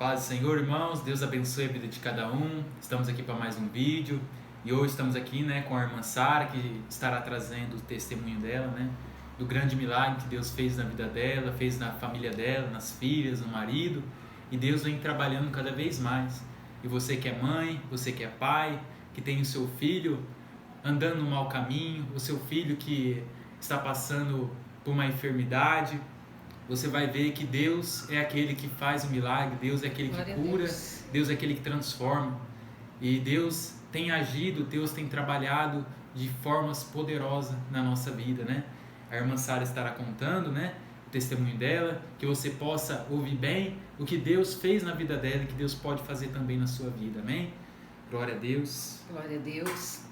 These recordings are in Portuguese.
Paz do Senhor, irmãos, Deus abençoe a vida de cada um. Estamos aqui para mais um vídeo e hoje estamos aqui, com a irmã Sara, que estará trazendo o testemunho dela, do grande milagre que Deus fez na vida dela, fez na família dela, nas filhas, no marido, e Deus vem trabalhando cada vez mais. E você que é mãe, você que é pai, que tem o seu filho andando no mau caminho, o seu filho que está passando por uma enfermidade, você vai ver que Deus é aquele que faz o milagre, Deus é aquele que cura, Deus é aquele que transforma. E Deus tem agido, Deus tem trabalhado de formas poderosas na nossa vida, A irmã Sara estará contando, o testemunho dela, que você possa ouvir bem o que Deus fez na vida dela e que Deus pode fazer também na sua vida, amém? Glória a Deus. Glória a Deus.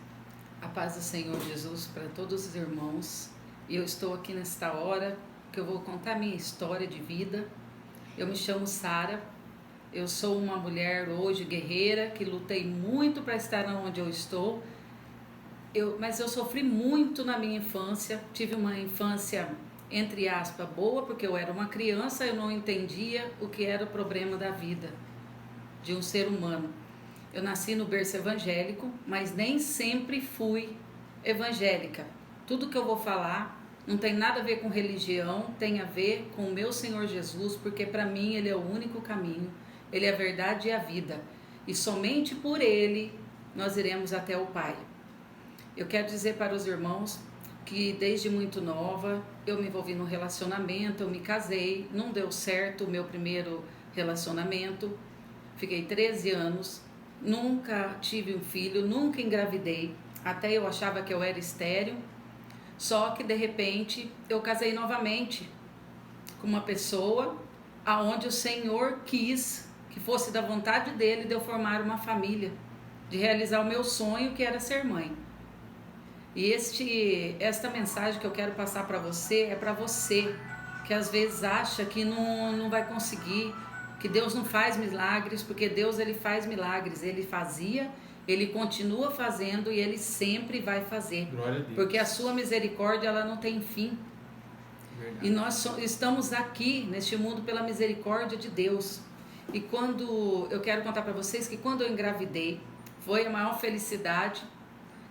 A paz do Senhor Jesus para todos os irmãos. E eu estou aqui nesta hora que eu vou contar minha história de vida. Eu me chamo Sara, eu sou uma mulher hoje guerreira, que lutei muito para estar onde eu estou, mas eu sofri muito na minha infância. Tive uma infância, entre aspas, boa, porque eu era uma criança, eu não entendia o que era o problema da vida de um ser humano. Eu nasci no berço evangélico, mas nem sempre fui evangélica. Tudo que eu vou falar não tem nada a ver com religião, tem a ver com o meu Senhor Jesus, porque para mim Ele é o único caminho, Ele é a verdade e a vida. E somente por Ele nós iremos até o Pai. Eu quero dizer para os irmãos que desde muito nova eu me envolvi num relacionamento, eu me casei, não deu certo o meu primeiro relacionamento, fiquei 13 anos, nunca tive um filho, nunca engravidei, até eu achava que eu era estéril. Só que de repente eu casei novamente com uma pessoa aonde o Senhor quis que fosse da vontade dele de eu formar uma família, de realizar o meu sonho, que era ser mãe. E esta mensagem que eu quero passar para você é para você que às vezes acha que não vai conseguir, que Deus não faz milagres, porque Deus ele faz milagres, ele fazia, Ele continua fazendo e Ele sempre vai fazer. Glória a Deus. Porque a sua misericórdia ela não tem fim. Verdade. E nós estamos aqui neste mundo pela misericórdia de Deus. E quando eu quero contar para vocês que quando eu engravidei, foi a maior felicidade.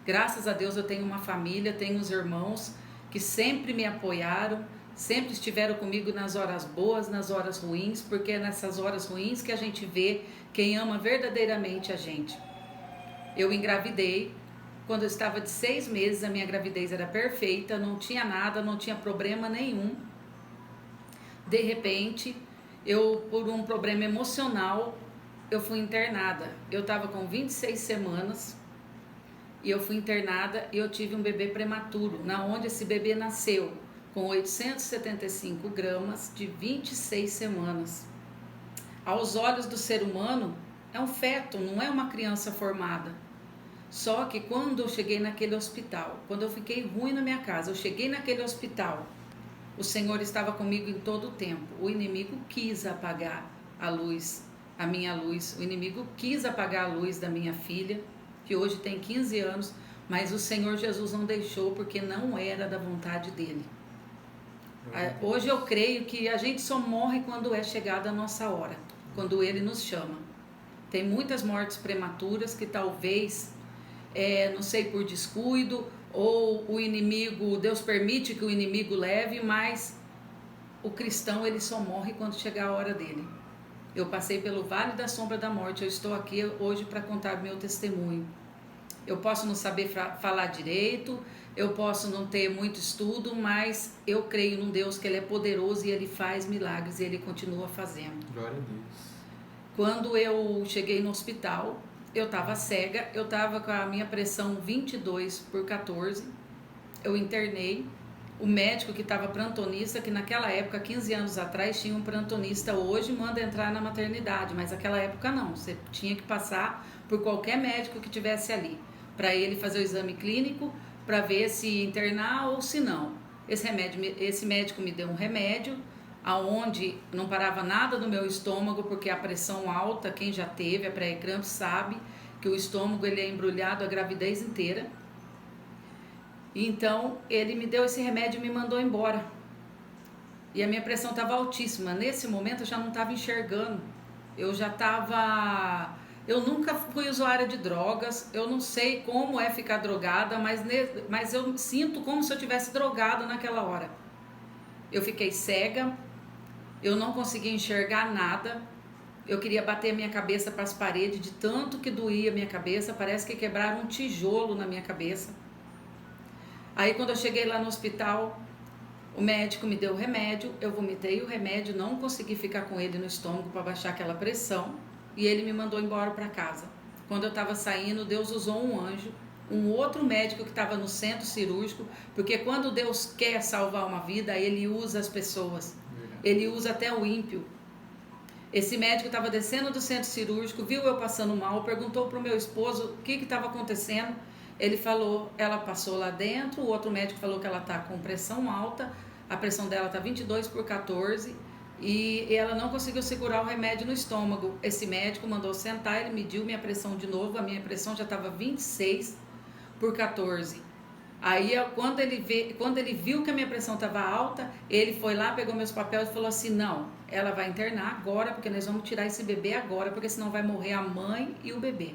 Graças a Deus eu tenho uma família, tenho os irmãos que sempre me apoiaram, sempre estiveram comigo nas horas boas, nas horas ruins, porque é nessas horas ruins que a gente vê quem ama verdadeiramente a gente. Eu engravidei, quando eu estava de 6 meses, a minha gravidez era perfeita, não tinha nada, não tinha problema nenhum. De repente, por um problema emocional, eu fui internada. Eu estava com 26 semanas e eu fui internada e eu tive um bebê prematuro, na onde esse bebê nasceu com 875 gramas de 26 semanas. Aos olhos do ser humano, é um feto, não é uma criança formada. Só que quando eu cheguei naquele hospital, quando eu fiquei ruim na minha casa, eu cheguei naquele hospital, o Senhor estava comigo em todo o tempo. O inimigo quis apagar a luz, a minha luz. O inimigo quis apagar a luz da minha filha, que hoje tem 15 anos, mas o Senhor Jesus não deixou, porque não era da vontade dele. Hoje eu creio que a gente só morre quando é chegada a nossa hora, quando ele nos chama. Tem muitas mortes prematuras que talvez, não sei, por descuido, ou o inimigo, Deus permite que o inimigo leve, mas o cristão ele só morre quando chegar a hora dele. Eu passei pelo vale da sombra da morte, eu estou aqui hoje para contar meu testemunho. Eu posso não saber falar direito, eu posso não ter muito estudo, mas eu creio num Deus que ele é poderoso e ele faz milagres e ele continua fazendo. Glória a Deus. Quando eu cheguei no hospital, eu estava cega, eu estava com a minha pressão 22/14, eu internei. O médico que estava plantonista, que naquela época, 15 anos atrás, tinha um plantonista, hoje manda entrar na maternidade, mas naquela época não, você tinha que passar por qualquer médico que tivesse ali, para ele fazer o exame clínico, para ver se internar ou se não. Esse médico me deu um remédio, aonde não parava nada no meu estômago, porque a pressão alta, quem já teve a pré-ecrâmpsia sabe que o estômago ele é embrulhado a gravidez inteira. Então ele me deu esse remédio e me mandou embora. E a minha pressão estava altíssima. Nesse momento eu já não estava enxergando. Eu já estava... Eu nunca fui usuária de drogas, eu não sei como é ficar drogada, mas eu sinto como se eu tivesse drogada naquela hora. Eu fiquei cega, eu não conseguia enxergar nada, eu queria bater a minha cabeça para as paredes, de tanto que doía a minha cabeça, parece que quebraram um tijolo na minha cabeça. Aí quando eu cheguei lá no hospital, o médico me deu o remédio, eu vomitei o remédio, não consegui ficar com ele no estômago para baixar aquela pressão, e ele me mandou embora para casa. Quando eu estava saindo, Deus usou um anjo, um outro médico que estava no centro cirúrgico, porque quando Deus quer salvar uma vida, Ele usa as pessoas, Ele usa até o ímpio. Esse médico estava descendo do centro cirúrgico, viu eu passando mal, perguntou para o meu esposo o que estava acontecendo. Ele falou, ela passou lá dentro, o outro médico falou que ela está com pressão alta, a pressão dela está 22/14, e ela não conseguiu segurar o remédio no estômago. Esse médico mandou sentar, ele mediu minha pressão de novo, a minha pressão já estava 26/14. Aí quando ele viu que a minha pressão estava alta, ele foi lá, pegou meus papéis e falou assim, não, ela vai internar agora, porque nós vamos tirar esse bebê agora, porque senão vai morrer a mãe e o bebê.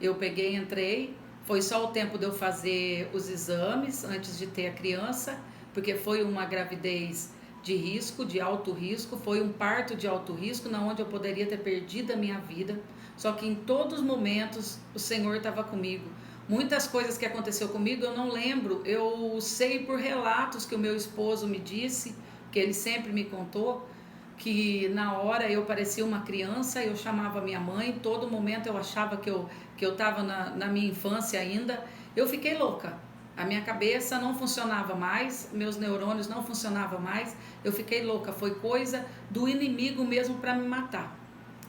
Eu peguei, entrei, foi só o tempo de eu fazer os exames antes de ter a criança, porque foi uma gravidez de risco, de alto risco, foi um parto de alto risco, onde eu poderia ter perdido a minha vida, só que em todos os momentos o Senhor estava comigo. Muitas coisas que aconteceu comigo eu não lembro, eu sei por relatos que o meu esposo me disse, que ele sempre me contou, que na hora eu parecia uma criança, eu chamava minha mãe, todo momento eu achava que eu estava na minha infância ainda. Eu fiquei louca, a minha cabeça não funcionava mais, meus neurônios não funcionavam mais, eu fiquei louca, foi coisa do inimigo mesmo para me matar.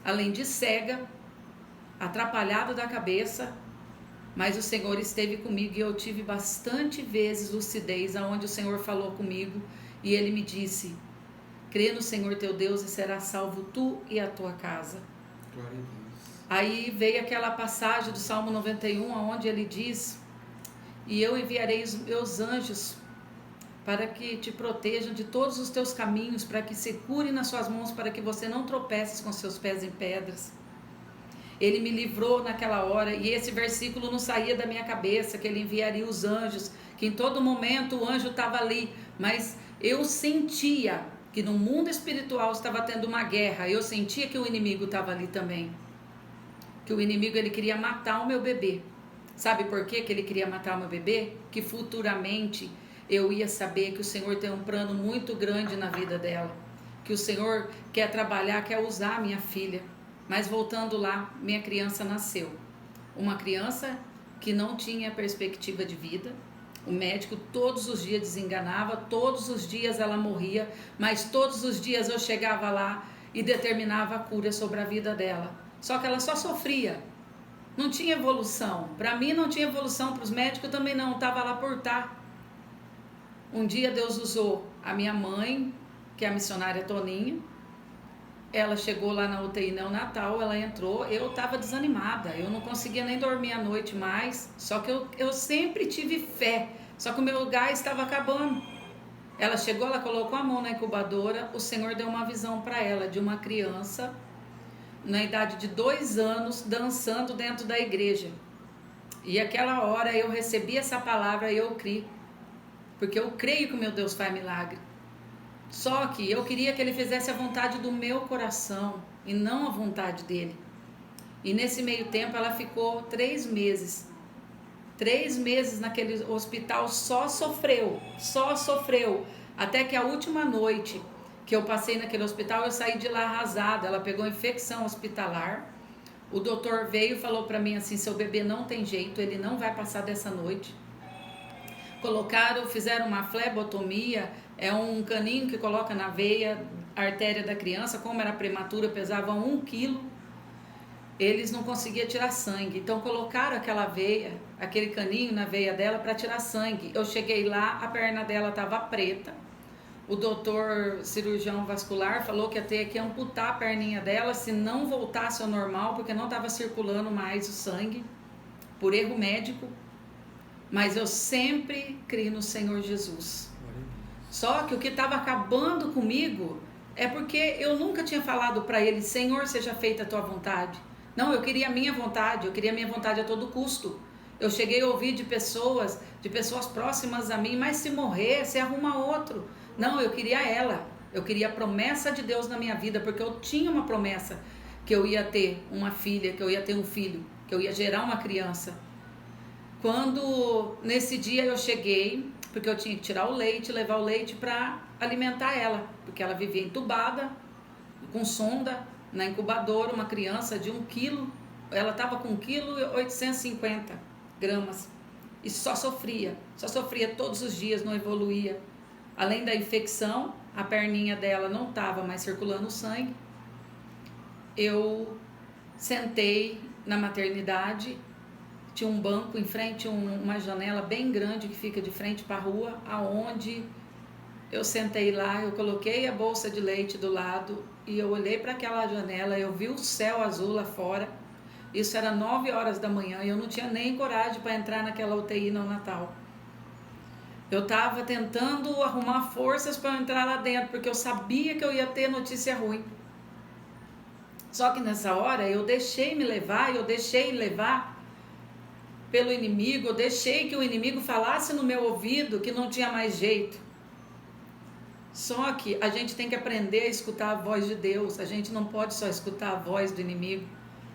Além de cega, atrapalhada da cabeça, mas o Senhor esteve comigo e eu tive bastante vezes lucidez, aonde o Senhor falou comigo e Ele me disse, crê no Senhor teu Deus e serás salvo tu e a tua casa. Glória a Deus. Aí veio aquela passagem do Salmo 91, onde ele diz, e eu enviarei os meus anjos para que te protejam de todos os teus caminhos, para que segurem nas suas mãos, para que você não tropeces com seus pés em pedras. Ele me livrou naquela hora, e esse versículo não saía da minha cabeça, que ele enviaria os anjos, que em todo momento o anjo estava ali, mas eu sentia que no mundo espiritual estava tendo uma guerra, eu sentia que o inimigo estava ali também, que o inimigo ele queria matar o meu bebê. Sabe por que ele queria matar o meu bebê? Que futuramente eu ia saber que o Senhor tem um plano muito grande na vida dela, que o Senhor quer trabalhar, quer usar a minha filha. Mas voltando lá, minha criança nasceu. Uma criança que não tinha perspectiva de vida. O médico todos os dias desenganava, todos os dias ela morria, mas todos os dias eu chegava lá e determinava a cura sobre a vida dela. Só que ela só sofria. Não tinha evolução. Para mim não tinha evolução, para os médicos também não, estava lá por estar. Um dia Deus usou a minha mãe, que é a missionária Toninha. Ela chegou lá na UTI neonatal, ela entrou, eu estava desanimada, eu não conseguia nem dormir à noite mais, só que eu sempre tive fé, só que o meu gás estava acabando. Ela chegou, ela colocou a mão na incubadora, o Senhor deu uma visão para ela de uma criança na idade de 2 anos dançando dentro da igreja. E aquela hora eu recebi essa palavra e eu criei, porque eu creio que o meu Deus faz milagre. Só que eu queria que ele fizesse a vontade do meu coração e não a vontade dele. E nesse meio tempo ela ficou 3 meses. 3 meses naquele hospital, só sofreu. Até que a última noite que eu passei naquele hospital, eu saí de lá arrasada. Ela pegou infecção hospitalar. O doutor veio e falou para mim assim, seu bebê não tem jeito, ele não vai passar dessa noite. Fizeram uma flebotomia, é um caninho que coloca na veia, a artéria da criança, como era prematura, pesava 1 quilo, eles não conseguiam tirar sangue, então colocaram aquele caninho na veia dela para tirar sangue. Eu cheguei lá, a perna dela estava preta, o doutor cirurgião vascular falou que ia ter que amputar a perninha dela se não voltasse ao normal, porque não estava circulando mais o sangue, por erro médico. Mas eu sempre criei no Senhor Jesus. Só que o que estava acabando comigo É porque eu nunca tinha falado para ele, Senhor, seja feita a tua vontade. Não, eu queria a minha vontade, eu queria a minha vontade a todo custo. Eu cheguei a ouvir de pessoas próximas a mim, mas se morrer, você arruma outro. Não, eu queria ela. Eu queria a promessa de Deus na minha vida, porque eu tinha uma promessa que eu ia ter uma filha, que eu ia ter um filho, que eu ia gerar uma criança. Quando nesse dia eu cheguei, porque eu tinha que tirar o leite, levar o leite para alimentar ela, porque ela vivia entubada, com sonda, na incubadora, uma criança de 1 quilo, ela estava com 1,850 gramas e só sofria todos os dias, não evoluía. Além da infecção, a perninha dela não estava mais circulando sangue. Eu sentei na maternidade, tinha um banco em frente, uma janela bem grande que fica de frente para a rua, aonde eu sentei lá, eu coloquei a bolsa de leite do lado e eu olhei para aquela janela, eu vi o céu azul lá fora. Isso era 9 horas da manhã e eu não tinha nem coragem para entrar naquela UTI neonatal. Eu estava tentando arrumar forças para entrar lá dentro, porque eu sabia que eu ia ter notícia ruim. Só que nessa hora eu deixei me levar, eu deixei levar pelo inimigo, eu deixei que o inimigo falasse no meu ouvido que não tinha mais jeito. Só que a gente tem que aprender a escutar a voz de Deus, a gente não pode só escutar a voz do inimigo,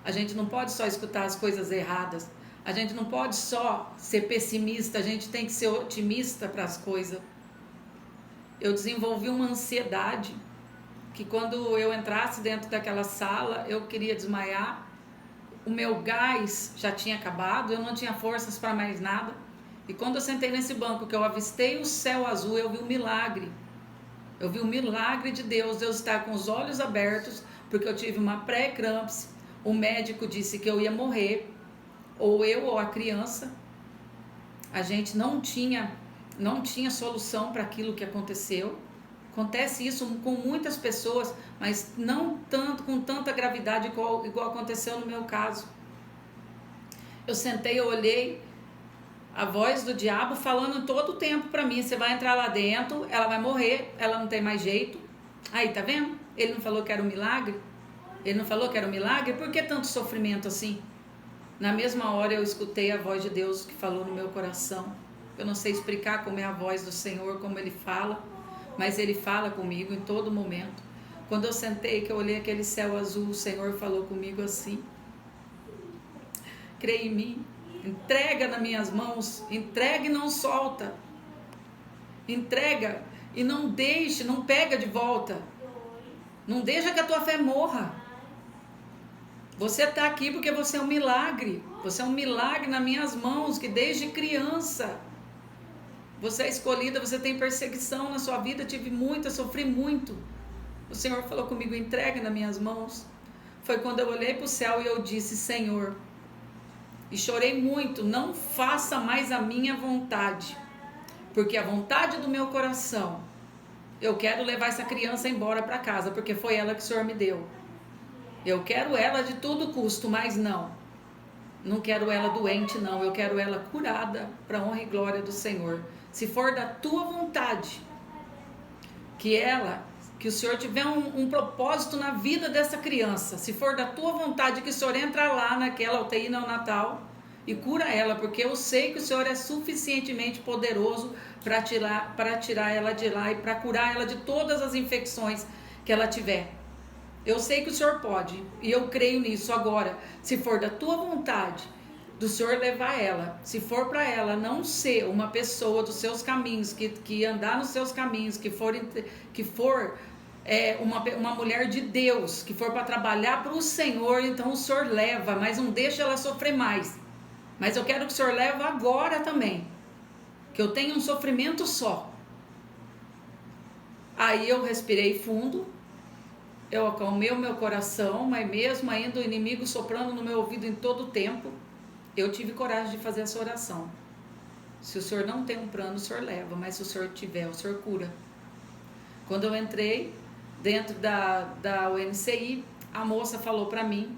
a gente não pode só escutar as coisas erradas, a gente não pode só ser pessimista, a gente tem que ser otimista para as coisas. Eu desenvolvi uma ansiedade que quando eu entrasse dentro daquela sala, eu queria desmaiar. O meu gás já tinha acabado, eu não tinha forças para mais nada. E quando eu sentei nesse banco, que eu avistei o céu azul, eu vi um milagre. Eu vi o milagre de Deus, Deus estar com os olhos abertos, porque eu tive uma pré-eclâmpsia. O médico disse que eu ia morrer, ou eu ou a criança. A gente não tinha solução para aquilo que aconteceu. Acontece isso com muitas pessoas, mas não tanto, com tanta gravidade igual aconteceu no meu caso. Eu sentei, eu olhei a voz do diabo falando todo o tempo para mim, você vai entrar lá dentro, ela vai morrer, ela não tem mais jeito. Aí, tá vendo? Ele não falou que era um milagre? Ele não falou que era um milagre? Por que tanto sofrimento assim? Na mesma hora eu escutei a voz de Deus que falou no meu coração. Eu não sei explicar como é a voz do Senhor, como Ele fala, mas Ele fala comigo em todo momento. Quando eu sentei, que eu olhei aquele céu azul, o Senhor falou comigo assim: creia em mim, entrega nas minhas mãos, entrega e não solta, entrega e não deixe, não pega de volta, não deixa que a tua fé morra. Você está aqui porque você é um milagre, você é um milagre nas minhas mãos, que desde criança você é escolhida, você tem perseguição na sua vida, tive muita, sofri muito. O Senhor falou comigo, entrega nas minhas mãos. Foi quando eu olhei para o céu e eu disse, Senhor, e chorei muito, não faça mais a minha vontade, porque a vontade do meu coração, eu quero levar essa criança embora para casa, porque foi ela que o Senhor me deu. Eu quero ela de todo custo, mas não quero ela doente, não. Eu quero ela curada para a honra e glória do Senhor. Se for da tua vontade, que o Senhor tiver um propósito na vida dessa criança, se for da tua vontade, que o Senhor entra lá naquela UTI neonatal e cura ela, porque eu sei que o Senhor é suficientemente poderoso para tirar ela de lá e para curar ela de todas as infecções que ela tiver. Eu sei que o Senhor pode, e eu creio nisso. Agora, se for da tua vontade, do Senhor levar ela, se for para ela não ser uma pessoa dos seus caminhos, que andar nos seus caminhos, que for uma mulher de Deus, que for para trabalhar para o Senhor, então o Senhor leva, mas não deixa ela sofrer mais. Mas eu quero que o Senhor leve agora também, que eu tenho um sofrimento só. Aí eu respirei fundo, eu acalmei o meu coração, mas mesmo ainda o inimigo soprando no meu ouvido em todo o tempo, eu tive coragem de fazer essa oração. Se o Senhor não tem um plano, o Senhor leva, mas se o Senhor tiver, o Senhor cura. Quando eu entrei dentro da UNCI, a moça falou para mim,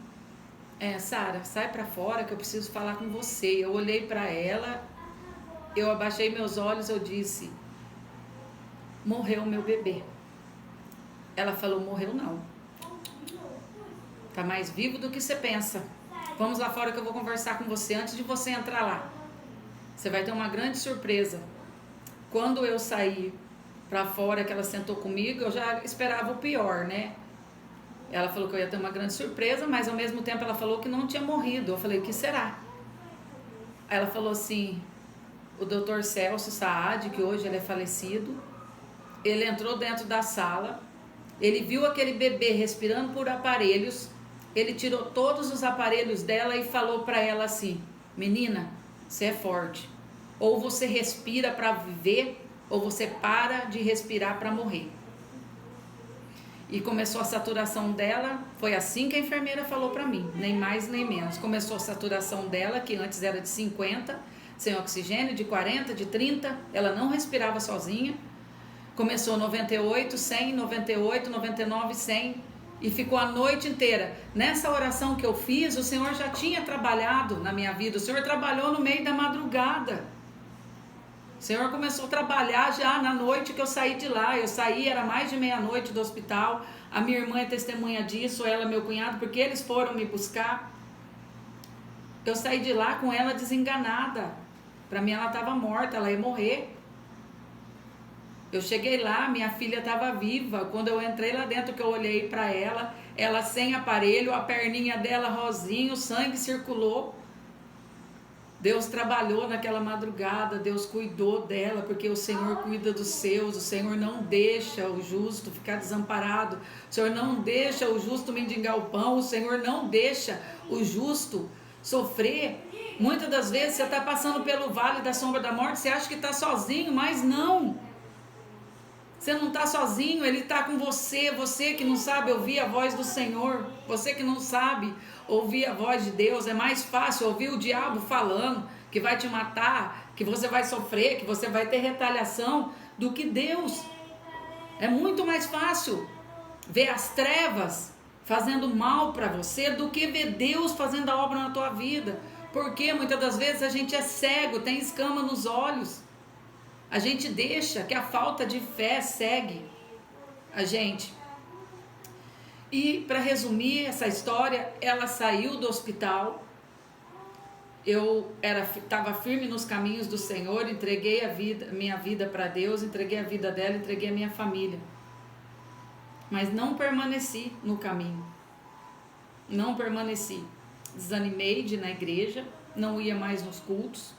Sara, sai para fora que eu preciso falar com você. Eu olhei para ela, eu abaixei meus olhos, eu disse, morreu meu bebê. Ela falou, morreu não. Tá mais vivo do que você pensa. Vamos lá fora que eu vou conversar com você antes de você entrar lá. Você vai ter uma grande surpresa. Quando eu saí pra fora, que ela sentou comigo, eu já esperava o pior, né? Ela falou que eu ia ter uma grande surpresa, mas ao mesmo tempo ela falou que não tinha morrido. Eu falei, o que será? Aí ela falou assim, o Dr. Celso Saad, que hoje ele é falecido, ele entrou dentro da sala, ele viu aquele bebê respirando por aparelhos, ele tirou todos os aparelhos dela e falou para ela assim, menina, você é forte, ou você respira para viver, ou você para de respirar para morrer. E começou a saturação dela, foi assim que a enfermeira falou para mim, nem mais nem menos. Começou a saturação dela, que antes era de 50, sem oxigênio, de 40, de 30, ela não respirava sozinha. Começou 98, 100, 98, 99, 100 e ficou a noite inteira. Nessa oração que eu fiz, o Senhor já tinha trabalhado na minha vida, o Senhor trabalhou no meio da madrugada. O Senhor começou a trabalhar já na noite que eu saí de lá. Eu saí, era mais de meia-noite do hospital. A minha irmã é testemunha disso, ela, meu cunhado, porque eles foram me buscar. Eu saí de lá com ela desenganada. Para mim ela estava morta, ela ia morrer. Eu cheguei lá, minha filha estava viva. Quando eu entrei lá dentro, que eu olhei para ela, ela sem aparelho, a perninha dela rosinha, o sangue circulou. Deus trabalhou naquela madrugada, Deus cuidou dela, porque o Senhor cuida dos seus, o Senhor não deixa o justo ficar desamparado, o Senhor não deixa o justo mendigar o pão, o Senhor não deixa o justo sofrer. Muitas das vezes você está passando pelo vale da sombra da morte, você acha que está sozinho, mas não. Você não está sozinho, Ele está com você, você que não sabe ouvir a voz do Senhor, você que não sabe ouvir a voz de Deus. É mais fácil ouvir o diabo falando que vai te matar, que você vai sofrer, que você vai ter retaliação, do que Deus. É muito mais fácil ver as trevas fazendo mal para você do que ver Deus fazendo a obra na tua vida. Porque muitas das vezes a gente é cego, tem escama nos olhos. A gente deixa que a falta de fé segue a gente. E para resumir essa história, ela saiu do hospital. Eu estava firme nos caminhos do Senhor, entreguei minha vida para Deus, entreguei a vida dela, entreguei a minha família. Mas não permaneci no caminho. Não permaneci. Desanimei de ir na igreja, não ia mais nos cultos.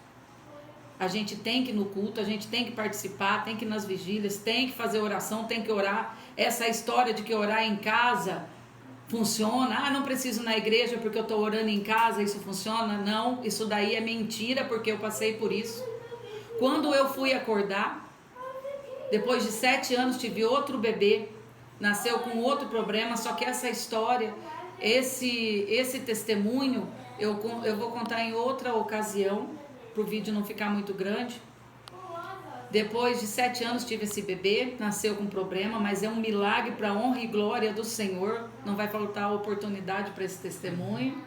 A gente tem que ir no culto, a gente tem que participar, tem que ir nas vigílias, tem que fazer oração, tem que orar. Essa história de que orar em casa funciona, não preciso ir na igreja porque eu estou orando em casa, isso funciona? Não, isso daí é mentira, porque eu passei por isso. Quando eu fui acordar, depois de 7 anos tive outro bebê, nasceu com outro problema, só que essa história, esse testemunho, eu vou contar em outra ocasião, para o vídeo não ficar muito grande. Depois de 7 anos tive esse bebê, nasceu com problema, mas é um milagre para a honra e glória do Senhor, não vai faltar oportunidade para esse testemunho.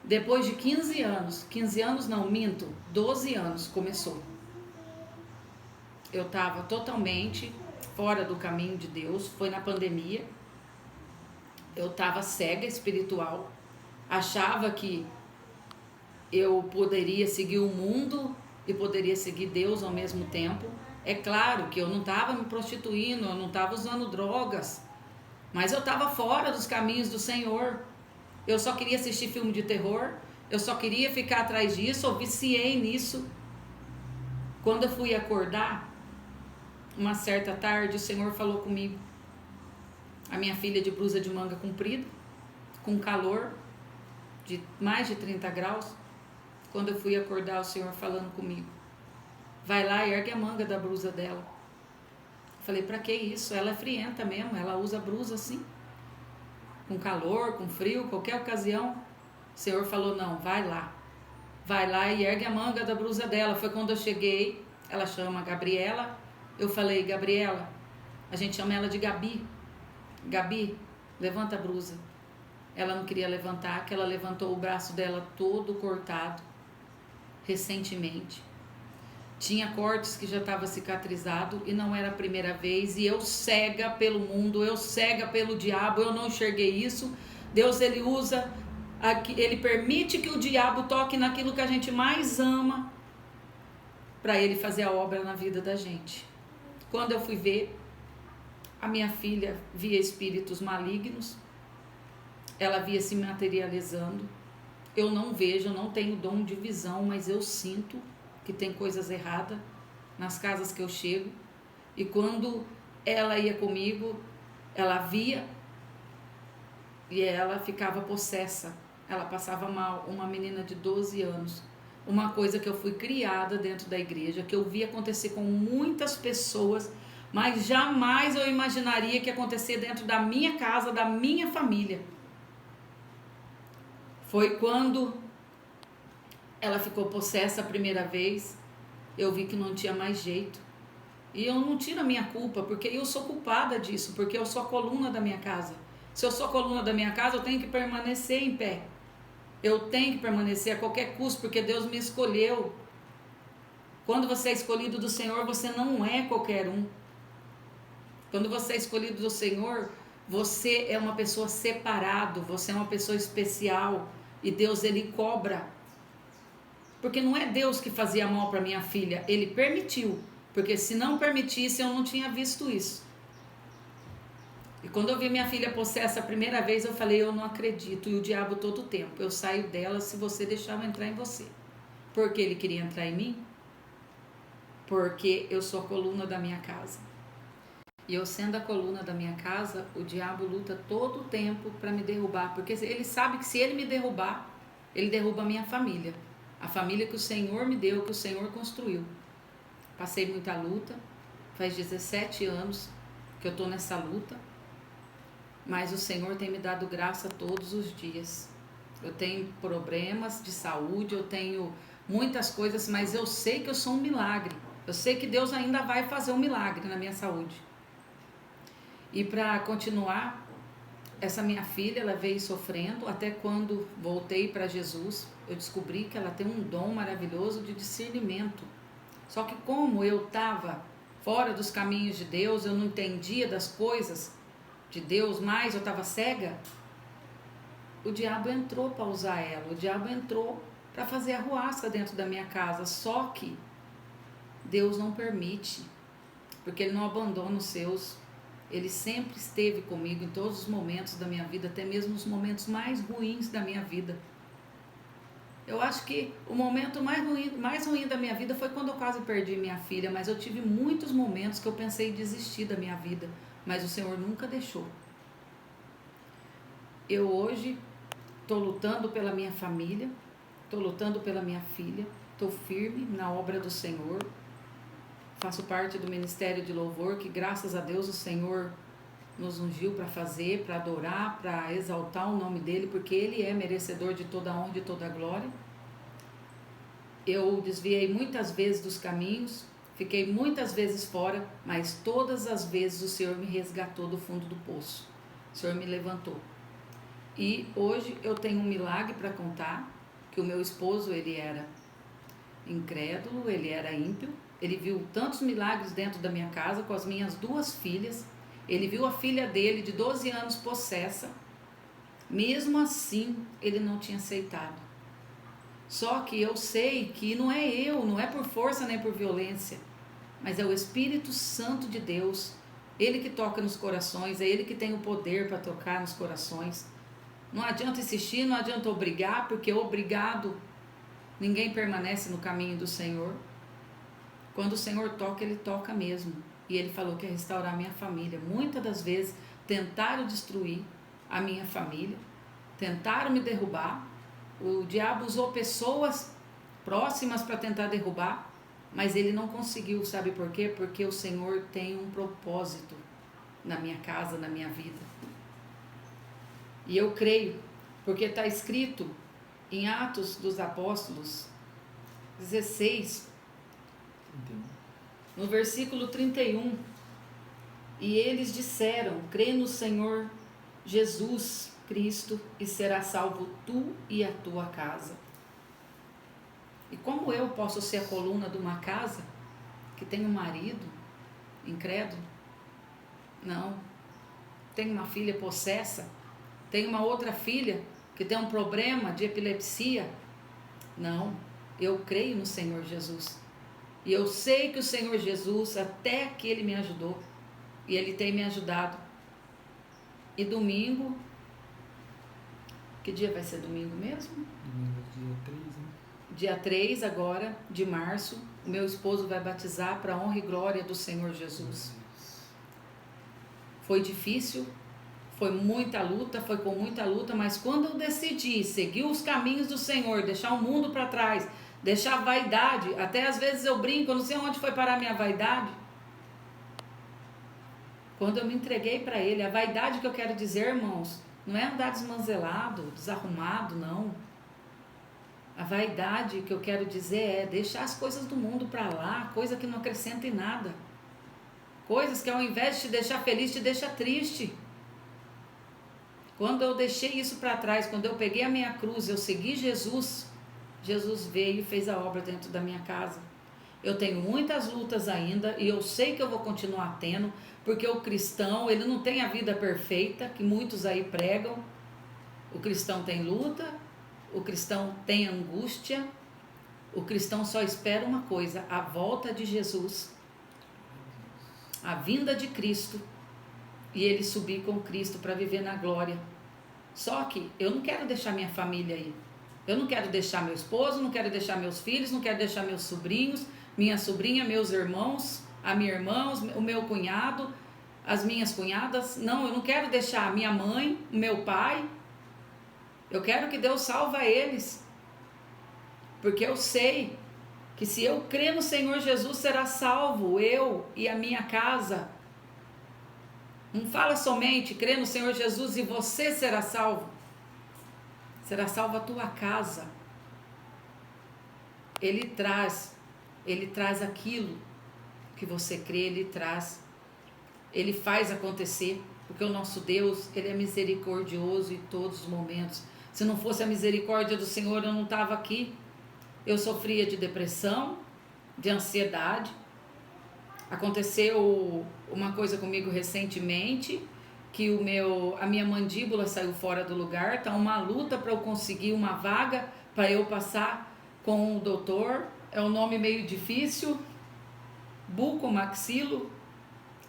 Depois de 15 anos não, minto, 12 anos começou. Eu estava totalmente fora do caminho de Deus, foi na pandemia, eu estava cega espiritual, achava que eu poderia seguir o mundo e poderia seguir Deus ao mesmo tempo. É claro que eu não estava me prostituindo, eu não estava usando drogas, mas eu estava fora dos caminhos do Senhor. Eu só queria assistir filme de terror, eu só queria ficar atrás disso, eu viciei nisso. Quando eu fui acordar, uma certa tarde, o Senhor falou comigo. A minha filha de blusa de manga comprida, com calor de mais de 30 graus. Quando eu fui acordar, o Senhor falando comigo. Vai lá e ergue a manga da blusa dela. Eu falei, pra que isso? Ela é frienta mesmo, ela usa blusa assim. Com calor, com frio, qualquer ocasião. O Senhor falou, não, vai lá. Vai lá e ergue a manga da blusa dela. Foi quando eu cheguei, ela chama Gabriela. Eu falei, Gabriela, a gente chama ela de Gabi. Gabi, levanta a blusa. Ela não queria levantar, que ela levantou o braço dela todo cortado. Recentemente. tinha cortes que já estava cicatrizado e não era a primeira vez, e eu cega pelo mundo, eu cega pelo diabo, eu não enxerguei isso. Deus, ele usa, ele permite que o diabo toque naquilo que a gente mais ama, para ele fazer a obra na vida da gente. Quando eu fui ver, a minha filha via espíritos malignos, ela via se materializando. Eu não vejo, eu não tenho dom de visão, mas eu sinto que tem coisas erradas nas casas que eu chego. E quando ela ia comigo, ela via e ela ficava possessa, ela passava mal. Uma menina de 12 anos, uma coisa que eu fui criada dentro da igreja, que eu vi acontecer com muitas pessoas, mas jamais eu imaginaria que ia acontecer dentro da minha casa, da minha família. Foi quando ela ficou possessa a primeira vez, eu vi que não tinha mais jeito. E eu não tiro a minha culpa, porque eu sou culpada disso, porque eu sou a coluna da minha casa. Se eu sou a coluna da minha casa, eu tenho que permanecer em pé. Eu tenho que permanecer a qualquer custo, porque Deus me escolheu. Quando você é escolhido do Senhor, você não é qualquer um. Quando você é escolhido do Senhor, você é uma pessoa separada, você é uma pessoa especial. E Deus, ele cobra. Porque não é Deus que fazia mal para minha filha, ele permitiu. Porque se não permitisse, eu não tinha visto isso. E quando eu vi minha filha possessa a primeira vez, eu falei, eu não acredito. E o diabo todo o tempo, eu saio dela se você deixar eu entrar em você. Porque ele queria entrar em mim? Porque eu sou a coluna da minha casa. E eu sendo a coluna da minha casa, o diabo luta todo o tempo para me derrubar. Porque ele sabe que se ele me derrubar, ele derruba a minha família. A família que o Senhor me deu, que o Senhor construiu. Passei muita luta, faz 17 anos que eu estou nessa luta, mas o Senhor tem me dado graça todos os dias. Eu tenho problemas de saúde, eu tenho muitas coisas, mas eu sei que eu sou um milagre. Eu sei que Deus ainda vai fazer um milagre na minha saúde. E para continuar, essa minha filha, ela veio sofrendo, até quando voltei para Jesus, eu descobri que ela tem um dom maravilhoso de discernimento. Só que como eu estava fora dos caminhos de Deus, eu não entendia das coisas de Deus, mas eu estava cega, o diabo entrou para usar ela, o diabo entrou para fazer arruaça dentro da minha casa. Só que Deus não permite, porque Ele não abandona os seus. Ele sempre esteve comigo em todos os momentos da minha vida, até mesmo os momentos mais ruins da minha vida. Eu acho que o momento mais ruim da minha vida foi quando eu quase perdi minha filha, mas eu tive muitos momentos que eu pensei em desistir da minha vida, mas o Senhor nunca deixou. Eu hoje estou lutando pela minha família, estou lutando pela minha filha, estou firme na obra do Senhor, faço parte do Ministério de Louvor, que graças a Deus o Senhor nos ungiu para fazer, para adorar, para exaltar o nome dEle, porque Ele é merecedor de toda a honra e de toda a glória. Eu desviei muitas vezes dos caminhos, fiquei muitas vezes fora, mas todas as vezes o Senhor me resgatou do fundo do poço. O Senhor me levantou. E hoje eu tenho um milagre para contar, que o meu esposo, ele era incrédulo, ele era ímpio, ele viu tantos milagres dentro da minha casa com as minhas 2 filhas. Ele viu a filha dele de 12 anos possessa, mesmo assim ele não tinha aceitado. Só que eu sei que não é eu, não é por força nem por violência, mas é o Espírito Santo de Deus, Ele que toca nos corações, é Ele que tem o poder para tocar nos corações. Não adianta insistir, não adianta obrigar, porque obrigado, ninguém permanece no caminho do Senhor. Quando o Senhor toca, Ele toca mesmo. E Ele falou que ia restaurar a minha família. Muitas das vezes tentaram destruir a minha família, tentaram me derrubar. O diabo usou pessoas próximas para tentar derrubar, mas ele não conseguiu. Sabe por quê? Porque o Senhor tem um propósito na minha casa, na minha vida. E eu creio, porque está escrito em Atos dos Apóstolos 16, no versículo 31, e eles disseram, crê no Senhor Jesus Cristo e será salvo tu e a tua casa. E como eu posso ser a coluna de uma casa que tem um marido incrédulo? Não. Tem uma filha possessa? Tem uma outra filha que tem um problema de epilepsia? Não. Eu creio no Senhor Jesus. E eu sei que o Senhor Jesus, até aqui Ele me ajudou. E Ele tem me ajudado. E domingo... Que dia vai ser domingo mesmo? Domingo, dia 3, né? Dia 3 agora, de março, o meu esposo vai batizar para a honra e glória do Senhor Jesus. Foi difícil, foi muita luta, foi com muita luta, mas quando eu decidi seguir os caminhos do Senhor, deixar o mundo para trás, deixar a vaidade, até às vezes eu brinco, eu não sei onde foi parar a minha vaidade. Quando eu me entreguei para Ele, a vaidade que eu quero dizer, irmãos, não é andar desmanzelado, desarrumado, não. A vaidade que eu quero dizer é deixar as coisas do mundo para lá, coisa que não acrescenta em nada. Coisas que ao invés de te deixar feliz, te deixa triste. Quando eu deixei isso para trás, quando eu peguei a minha cruz, eu segui Jesus, Jesus veio e fez a obra dentro da minha casa. Eu tenho muitas lutas ainda e eu sei que eu vou continuar tendo, porque o cristão, ele não tem a vida perfeita, que muitos aí pregam. O cristão tem luta, o cristão tem angústia, o cristão só espera uma coisa, a volta de Jesus, a vinda de Cristo, e ele subir com Cristo para viver na glória. Só que eu não quero deixar minha família aí. Eu não quero deixar meu esposo, não quero deixar meus filhos, não quero deixar meus sobrinhos, minha sobrinha, meus irmãos, a minha irmã, o meu cunhado, as minhas cunhadas. Não, eu não quero deixar a minha mãe, o meu pai. Eu quero que Deus salve eles. Porque eu sei que se eu crer no Senhor Jesus, será salvo eu e a minha casa. Não fala somente, crê no Senhor Jesus e você será salvo. Será salva a tua casa. Ele traz aquilo que você crê, Ele traz. Ele faz acontecer, porque o nosso Deus, Ele é misericordioso em todos os momentos. Se não fosse a misericórdia do Senhor, eu não estava aqui. Eu sofria de depressão, de ansiedade. Aconteceu uma coisa comigo recentemente, que a minha mandíbula saiu fora do lugar. Tá uma luta para eu conseguir uma vaga para eu passar com o doutor. É um nome meio difícil, bucomaxilo.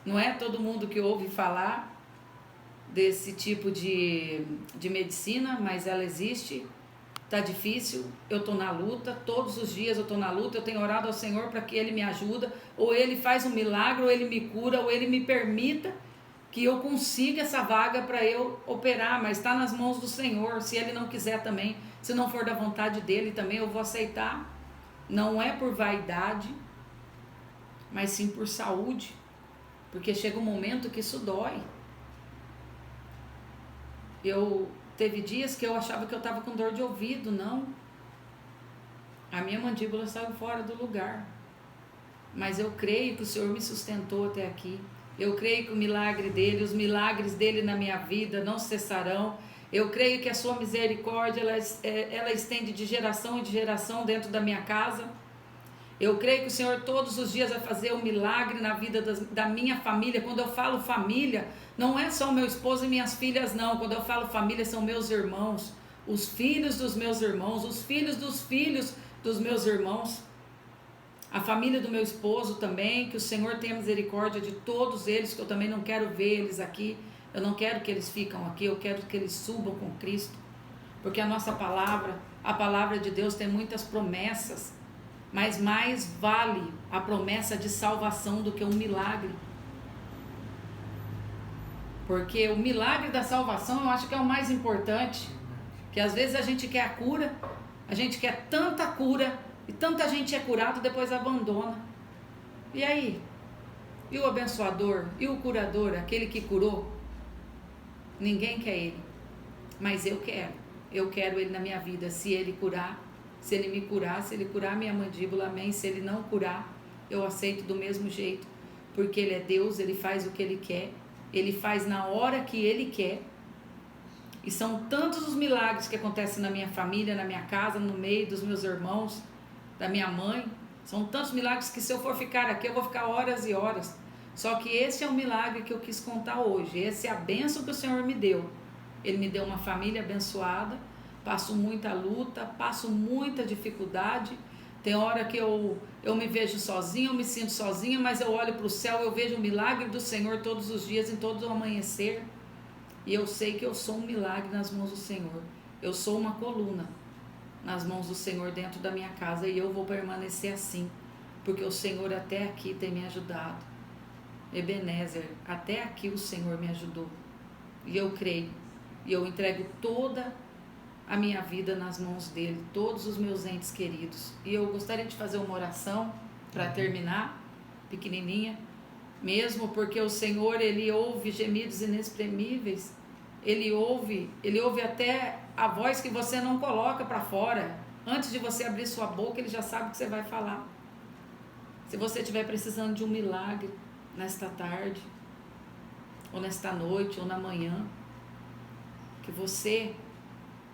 Não é todo mundo que ouve falar desse tipo de medicina, mas ela existe. Tá difícil, eu tô na luta, todos os dias eu tô na luta, eu tenho orado ao Senhor para que Ele me ajude, ou Ele faz um milagre, ou Ele me cura, ou Ele me permita que eu consiga essa vaga para eu operar, mas está nas mãos do Senhor. Se Ele não quiser também, se não for da vontade dEle também, eu vou aceitar. Não é por vaidade, mas sim por saúde, porque chega um momento que isso dói. Teve dias que eu achava que eu estava com dor de ouvido, não. A minha mandíbula saiu fora do lugar. Mas eu creio que o Senhor me sustentou até aqui. Eu creio que o milagre dEle, os milagres dEle na minha vida não cessarão. Eu creio que a sua misericórdia, ela estende de geração em geração dentro da minha casa. Eu creio que o Senhor todos os dias vai fazer um milagre na vida da minha família. Quando eu falo família, não é só o meu esposo e minhas filhas, não. Quando eu falo família, são meus irmãos, os filhos dos meus irmãos, os filhos dos meus irmãos, a família do meu esposo também. Que o Senhor tenha misericórdia de todos eles, que eu também não quero ver eles aqui. Eu não quero que eles fiquem aqui, eu quero que eles subam com Cristo. Porque a nossa palavra, a palavra de Deus tem muitas promessas. Mas mais vale a promessa de salvação do que um milagre. Porque o milagre da salvação eu acho que é o mais importante. Que às vezes a gente quer a cura, a gente quer tanta cura, e tanta gente é curado, depois abandona. E aí? E o abençoador? E o curador? Aquele que curou? Ninguém quer ele. Mas eu quero. Eu quero ele na minha vida. Se ele curar, se ele me curar, se ele curar minha mandíbula, amém. Se ele não curar, eu aceito do mesmo jeito. Porque ele é Deus, ele faz o que ele quer. Ele faz na hora que ele quer. E são tantos os milagres que acontecem na minha família, na minha casa, no meio dos meus irmãos, da minha mãe, São tantos milagres que se eu for ficar aqui, eu vou ficar horas e horas. Só que esse é o milagre que eu quis contar hoje. Essa é a bênção que o Senhor me deu. Ele me deu uma família abençoada. Passo muita luta, passo muita dificuldade. Tem hora que eu me vejo sozinha, eu me sinto sozinha, mas eu olho para o céu, eu vejo o milagre do Senhor todos os dias, em todo o amanhecer. E eu sei que eu sou um milagre nas mãos do Senhor. Eu sou uma coluna nas mãos do Senhor dentro da minha casa, e eu vou permanecer assim, porque o Senhor até aqui tem me ajudado. Ebenezer, até aqui o Senhor me ajudou. E eu creio, e eu entrego toda a minha vida nas mãos dele, todos os meus entes queridos. E eu gostaria de fazer uma oração para terminar, pequenininha, mesmo porque o Senhor, ele ouve gemidos inexprimíveis. Ele ouve até a voz que você não coloca para fora. Antes de você abrir sua boca, ele já sabe o que você vai falar. Se você estiver precisando de um milagre nesta tarde, ou nesta noite, ou na manhã, que você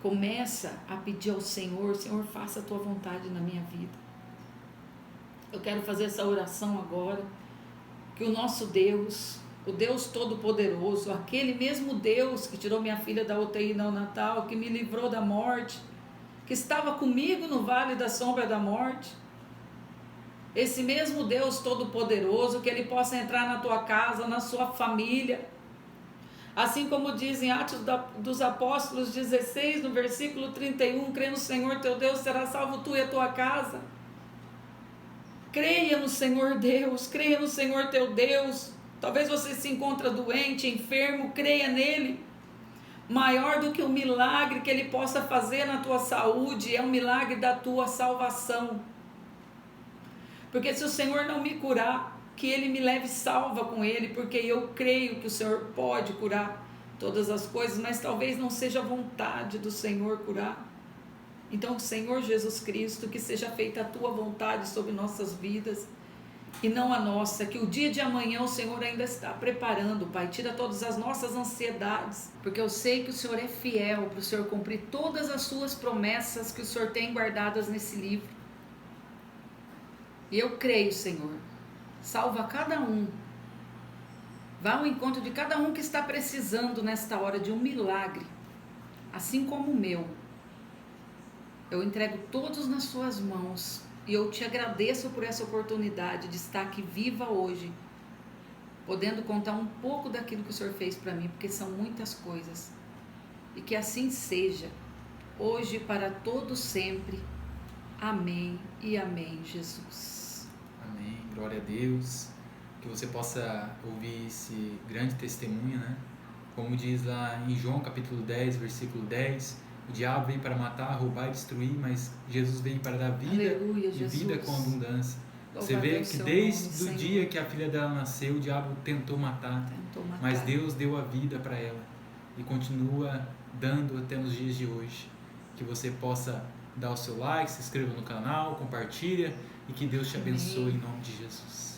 começa a pedir ao Senhor: Senhor, faça a tua vontade na minha vida. Eu quero fazer essa oração agora, que o nosso Deus, o Deus Todo-Poderoso, aquele mesmo Deus que tirou minha filha da UTI neonatal, que me livrou da morte, que estava comigo no vale da sombra da morte, esse mesmo Deus Todo-Poderoso, que ele possa entrar na tua casa, na sua família, assim como diz em Atos dos Apóstolos 16, no versículo 31, crê no Senhor teu Deus, será salvo tu e a tua casa. Creia no Senhor Deus, creia no Senhor teu Deus. Talvez você se encontre doente, enfermo, creia nele. Maior do que o milagre que ele possa fazer na tua saúde, é o milagre da tua salvação. Porque se o Senhor não me curar, que ele me leve salva com ele, porque eu creio que o Senhor pode curar todas as coisas, mas talvez não seja a vontade do Senhor curar. Então, Senhor Jesus Cristo, que seja feita a tua vontade sobre nossas vidas e não a nossa, que o dia de amanhã o Senhor ainda está preparando, Pai. Tira todas as nossas ansiedades, porque eu sei que o Senhor é fiel para o Senhor cumprir todas as suas promessas que o Senhor tem guardadas nesse livro. E eu creio, Senhor, salva cada um, vá ao encontro de cada um que está precisando nesta hora de um milagre, assim como o meu. Eu entrego todos nas suas mãos e eu te agradeço por essa oportunidade de estar aqui viva hoje, podendo contar um pouco daquilo que o Senhor fez para mim, porque são muitas coisas. E que assim seja, hoje para todo sempre. Amém e amém, Jesus. Amém, glória a Deus. Que você possa ouvir esse grande testemunho, né? Como diz lá em João capítulo 10, versículo 10, o diabo veio para matar, roubar e destruir, mas Jesus veio para dar vida. Aleluia, e Jesus. Vida com abundância. Você Louvado vê o que seu desde nome, o Senhor. dia que a filha dela nasceu, o diabo tentou matar, mas Deus deu a vida para ela e continua dando até nos dias de hoje. Que você possa dar o seu like, se inscreva no canal, compartilha e que Deus te abençoe em nome de Jesus.